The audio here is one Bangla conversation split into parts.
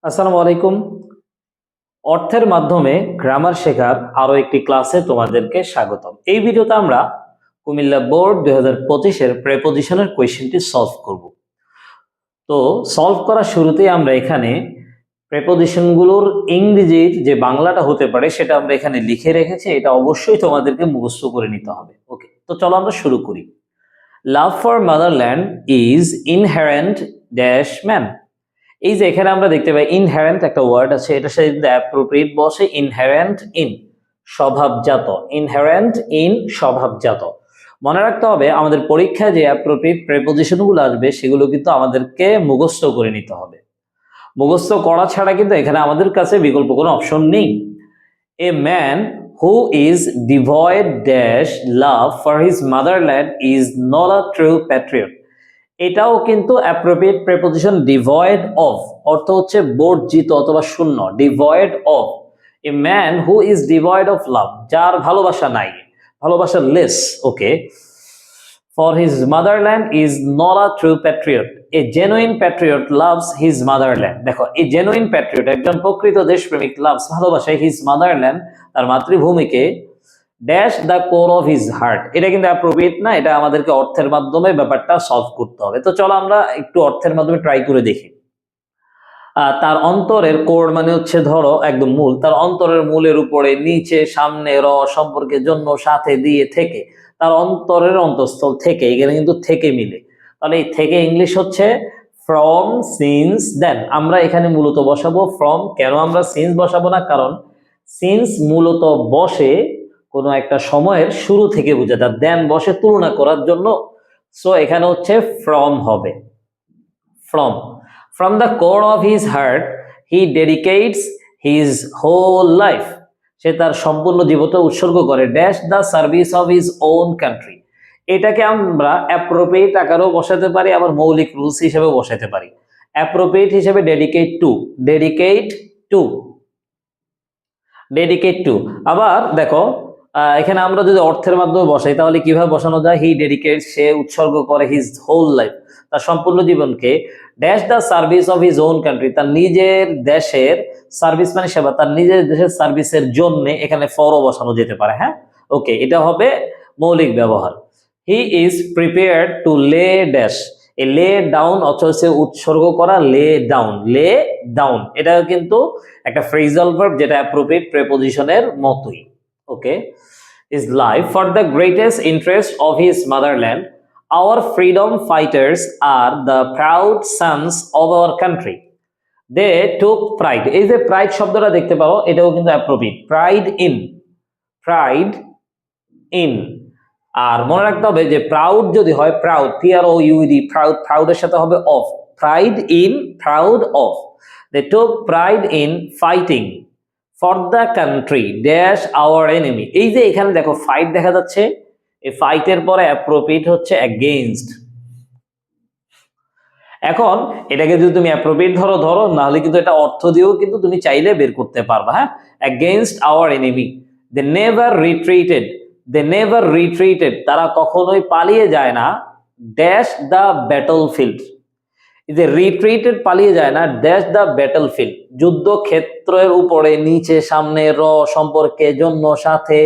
আসসালামু আলাইকুম। অর্থের মাধ্যমে গ্রামার শেখার আরো একটি ক্লাসে তোমাদেরকে স্বাগতম। এই ভিডিওতে আমরা কুমিল্লা বোর্ড 2025-এর প্রেপোজিশনের কোয়েশ্চেনটি সলভ করব। তো সলভ করার শুরুতেই আমরা এখানে প্রেপোজিশনগুলোর ইংরেজির যে বাংলাটা হতে পারে সেটা আমরা এখানে লিখে রেখেছি। এটা অবশ্যই তোমাদেরকে মুখস্থ করে নিতে হবে। ওকে, তো চলো আমরা শুরু করি। Love for motherland is inherent dash man. এই যে এখানে আমরা দেখতে পাই ইনহেরেন্ট একটা ওয়ার্ড আছে, এটার সাথে যদি অ্যাপ্রোপ্রিয়েট বসে ইনহেরেন্ট ইন, স্বভাবজাত, ইনহেরেন্ট ইন স্বভাবজাত। মনে রাখতে হবে আমাদের পরীক্ষায় যে অ্যাপ্রোপ্রিয়েট প্রেপোজিশনগুলো আসবে সেগুলো কিন্তু আমাদেরকে মুখস্থ করে নিতে হবে। মুখস্থ করা ছাড়া কিন্তু এখানে আমাদের কাছে বিকল্প কোনো অপশন নেই। A man who is devoid dash love for his motherland is not a true Patriot. এটাও কিন্তু অ্যাপ্রোপ্রিয়েট প্রেপোজিশন ডিভয়েড অফ, অর্থ হচ্ছে বর্জিত অথবা শূন্য। Devoid of, a man who is devoid of love, যার ভালোবাসা নাই, ভালোবাসা less. Okay, for his motherland is not a true Patriot, a genuine Patriot loves his motherland. দেখো, এই জেনুইন প্যাট্রিয়ট, একজন প্রকৃত দেশপ্রেমিক, লাভস ভালোবাসায়, হিজ মাদারল্যান্ড তার মাতৃভূমিকে, dash the core of his heart. এটা কিন্তু অ্যাপ্রোপ্রিয়েট না, এটা আমাদেরকে অর্থের মাধ্যমে ব্যাপারটা সলভ করতে হবে। তো চলো আমরা একটু অর্থের মাধ্যমে ট্রাই করে দেখি। তার অন্তরের কোর মানে হচ্ছে ধরো একদম মূল, তার অন্তরের মূলের উপরে, নিচে, সামনে, সম্পর্কে, জন্য, সাথে, দিয়ে, থেকে, তার অন্তরের অন্তঃস্থল থেকে, এখানে কিন্তু থেকে মিলে। তাহলে এই থেকে ইংলিশ হচ্ছে ফ্রম, সিন্স, দেন। আমরা এখানে মূলত বসাবো ফ্রম। কেন আমরা সিন্স বসাবো না? কারণ সিন্স মূলত বসে কোনো একটা সময়ের শুরু থেকে বোঝাতে, দেন বসে তুলনা করার জন্য। সো এখানে হচ্ছে ফ্রম হবে। From, from the core of his heart he dedicates his whole life, সে তার সম্পূর্ণ জীবনটা উৎসর্গ করে, dash the service of his own country. এটাকে আমরা অ্যাপ্রোপ্রিয়েট আকারেও বসাতে পারি, আবার মৌলিক রুলস হিসেবে বসাতে পারি। অ্যাপ্রোপ্রিয়েট হিসেবে dedicate to, dedicate to, dedicate to. আবার দেখো, এখানে আমরা যদি অর্থের মাধ্যমে বসাই তাহলে কিভাবে বসানো যায়? হি ডেডিকেট, সে উৎসর্গ করে, হিজ হোল লাইফ, তার সম্পূর্ণ জীবনকে, dash the service of his own country, তার নিজের দেশের সার্ভিস মানে সেবা, তার নিজের দেশের সার্ভিসের জন্য। এখানে ফরও বসানো যেতে পারে। হ্যাঁ, ওকে, এটা হবে মৌলিক ব্যবহার। হি ইজ প্রিপেয়ার্ড টু লে ড্যাশ, এ লে ডাউন, অথবা সে উৎসর্গ করা, লে ডাউন, লে ডাউন। এটা কিন্তু একটা ফ্রেজাল ভার্ব যেটা অ্যাপ্রোপ্রিয়েট প্রেপোজিশনের মতোই। Okay, is life for the greatest interest of his motherland, our freedom fighters আর the proud sons of our country, they took pride. এই যে প্রাইড শব্দটা দেখতে পারো, এটাও কিন্তু appropriate. Pride in, pride in. আর মনে রাখতে হবে যে প্রাউড যদি হয়, প্রাউড, PROUD, প্রাউড, প্রাউডের সাথে হবে of, pride in, proud of. They took pride in fighting for the country dash our enemy. এই যে এখানে দেখো ফাইট দেখা যাচ্ছে, এই ফাইটের পরে অ্যাপ্রোপ্রিয়েট হচ্ছে এগেইনস্ট। এখন এটাকে যদি তুমি অ্যাপ্রোপ্রিয়েট ধরো ধরো, নাহলে কিন্তু এটা অর্থ দিয়েও কিন্তু তুমি চাইলে বের করতে পারবা। হ্যাঁ, against our enemy, they never retreated, they never retreated, তারা কখনোই পালিয়ে যায় না, ড্যাশ দ্য ব্যাটল ফিল্ড। যে রিট্রিটেড পালিয়ে যায় না, ড্যাশ দ্য ব্যাটল ফিল্ড, যুদ্ধক্ষেত্রের উপরে, নিচে, সামনে, সম্পর্কে, জন্য, সাথে,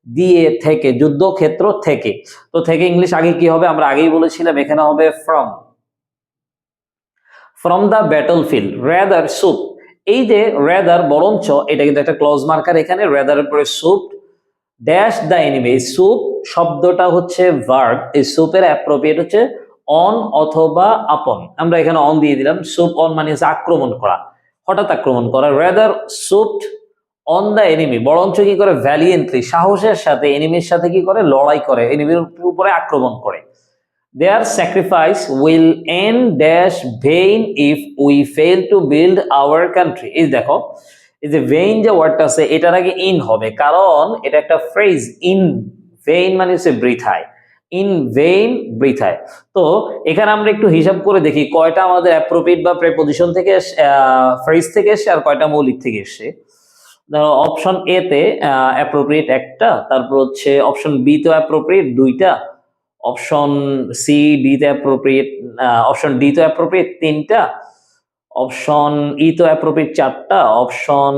দিয়ে, থেকে, যুদ্ধক্ষেত্র থেকে। তো থেকে ইংলিশ আগে কি হবে? আমরা আগেই বলেছিলাম, এখানে হবে from, from the battle field. Rather soup, এই যে রেদার বরঞ্চ, এটা কিন্তু একটা ক্লজ মার্কার এখানে, রেদারের পরে সুপ, ড্যাশ দ্য এনিমি। সুপ শব্দটা হচ্ছে ভার্ব, এই সুপের অ্যাপ্রোপ্রিয়েট হচ্ছে অন অথবা আপন। আমরা এখানে অন দিয়ে দিলাম। সুপ অন মানে হচ্ছে আক্রমণ করা, হঠাৎ আক্রমণ করা। রেদার সুপড অন দ্য এনিমি, বরঞ্চ কি করে? ভ্যালিয়েন্টলি, সাহসের সাথে এনিমির সাথে কি করে? লড়াই করে, এনিমির উপরে আক্রমণ করে। Their sacrifice will end dash vain if we fail to build our country. এই দেখো, এই যে ভেইন যে ওয়ার্ডটা আছে, এটার আগে ইন হবে, কারণ এটা একটা ফ্রেজ। ইন ভেইন মানে হচ্ছে বৃথায়, ইন ভেইন বৃথায়। তো এখানে আমরা একটু হিসাব করে দেখি কয়টা আমাদের অ্যাপ্রোপ্রিয়েট বা প্রেপোজিশন থেকে, ফ্রেজ থেকে এসছে, আর কয়টা মৌলিক থেকে এসছে। ধরো অপশন এ তে অ্যাপ্রোপ্রিয়েট একটা, তারপর হচ্ছে অপশন বি তে অ্যাপ্রোপ্রিয়েট দুইটা, অপশন সি ডি তে অ্যাপ্রোপ্রিয়েট, অপশন ডি তে অ্যাপ্রোপ্রিয়েট তিনটা, অপশন ই তো অ্যাপ্রোপ্রিয়েট 4টা, অপশন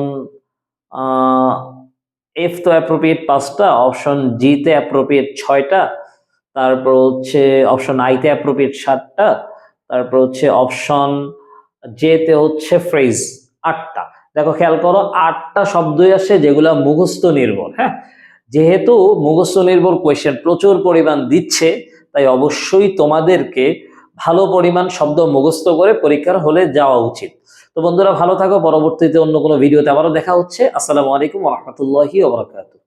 এফ তো অ্যাপ্রোপ্রিয়েট 5টা, অপশন জি তে অ্যাপ্রোপ্রিয়েট 6টা, তারপর হচ্ছে অপশন আই তে অ্যাপ্রোপ্রিয়েট 7টা, তারপর হচ্ছে অপশন জে তে হচ্ছে ফ্রেজ 8টা। দেখো খেয়াল করো, 8টা শব্দই আসে যেগুলা মুখস্থ নির্ভর। হ্যাঁ, যেহেতু মুখস্থ নির্ভর কোয়েশ্চেন প্রচুর পরিমাণ দিচ্ছে, তাই অবশ্যই তোমাদেরকে ভালো পরিমাণ শব্দ মুখস্থ করে পরীক্ষার হলে যাওয়া উচিত। তো বন্ধুরা ভালো থাকো, পরবর্তীতে অন্য কোনো ভিডিওতে আবারও দেখা হচ্ছে। আসসালামু আলাইকুম ওয়া রাহমাতুল্লাহি ওয়া বারাকাতুহু।